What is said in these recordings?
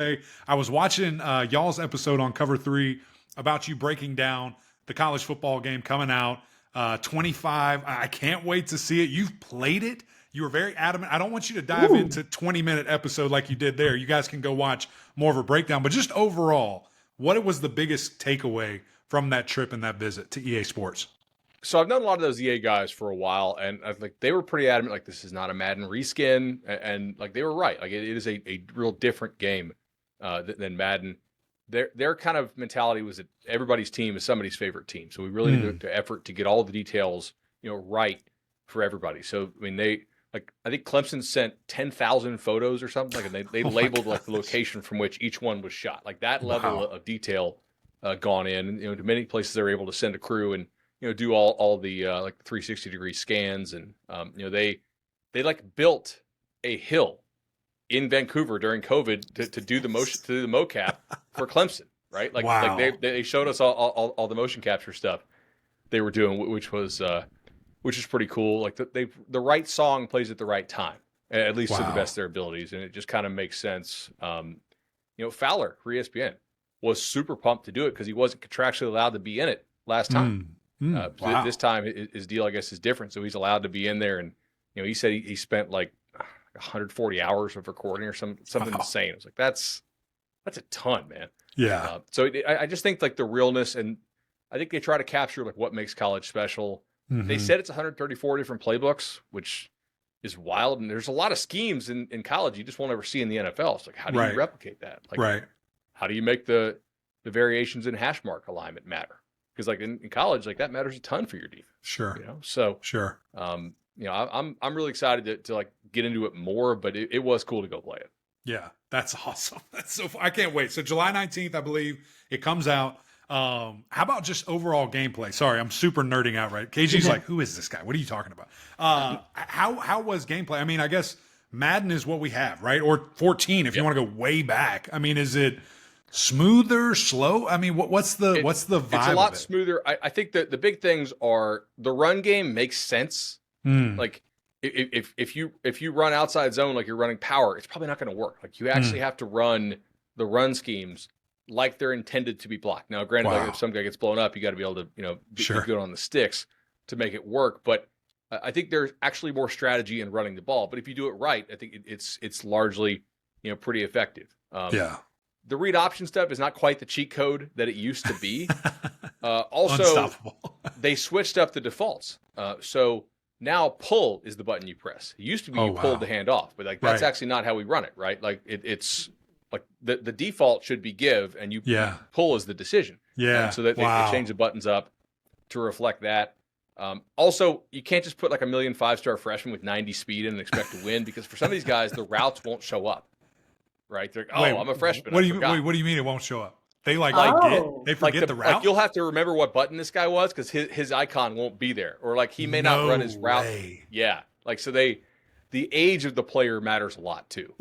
I was watching y'all's episode on Cover 3 about you breaking down the college football game coming out. 25. I can't wait to see it. You've played it. You were very adamant. I don't want you to dive into 20-minute episode like you did there. You guys can go watch more of a breakdown. But just overall, what was the biggest takeaway from that trip and that visit to EA Sports? So I've known a lot of those EA guys for a while, and I think they were pretty adamant, like, this is not a Madden reskin, and like they were right. Like it is a real different game than Madden. Their kind of mentality was that everybody's team is somebody's favorite team. So we really need to effort to get all the details, right for everybody. So I mean, I think Clemson sent 10,000 photos or something, like, and they labeled like the location from which each one was shot. Like that level of detail gone in. And, to many places they're able to send a crew and do all the like 360-degree scans, and they like built a hill in Vancouver during COVID to do the mocap for Clemson, right? Like, wow. like they showed us all the motion capture stuff they were doing, which is pretty cool. Like the right song plays at the right time, at least to the best of their abilities, and it just kind of makes sense. Fowler for ESPN was super pumped to do it because he wasn't contractually allowed to be in it last time. Wow. This time his deal, I guess, is different, so he's allowed to be in there. And he said he spent like 140 hours of recording or something insane. I was like, that's a ton, man. Yeah. So I just think like the realness, and I think they try to capture like what makes college special. They said it's 134 different playbooks, which is wild. And there's a lot of schemes in college you just won't ever see in the NFL. It's like, how do you replicate that? Like, how do you make the variations in hash mark alignment matter? Because like in college, like that matters a ton for your defense. Sure. So sure. I'm really excited to like get into it more, but it was cool to go play it. Yeah, that's awesome. That's so fun. I can't wait. So July 19th, I believe it comes out. How about just overall gameplay? Sorry, I'm super nerding out, right? KG's like, who is this guy? What are you talking about? How was gameplay? I mean, I guess Madden is what we have, right? Or 14 if you want to go way back. I mean, is it smoother, slow? I mean, what's the vibe? It's a lot smoother. I think that the big things are the run game makes sense. Like if you run outside zone like you're running power, it's probably not going to work. Like you actually have to run the run schemes like they're intended to be blocked. Now, granted, like if some guy gets blown up, you got to be able to be good on the sticks to make it work. But I think there's actually more strategy in running the ball. But if you do it right, I think it's largely pretty effective. The read option stuff is not quite the cheat code that it used to be. Also, they switched up the defaults. So now pull is the button you press. It used to be you pulled the hand off, but like that's actually not how we run it, right? Like it's like the default should be give, and you pull is the decision. So that they change the buttons up to reflect that. Also, you can't just put like a million 5-star freshmen with 90 speed in and expect to win, because for some of these guys, the routes won't show up. Right? They're like, I'm a freshman. What do you mean it won't show up? They forget the route. Like you'll have to remember what button this guy was because his icon won't be there, or like he may not run his route. Yeah, like so the age of the player matters a lot too.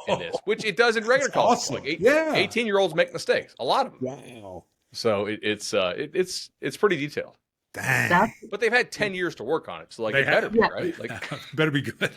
In this, which it does in regular college. Awesome. Like 18-year-olds make mistakes, a lot of them. Wow. So it's pretty detailed. Dang. But they've had 10 years to work on it, so like it better be right. Like better be good.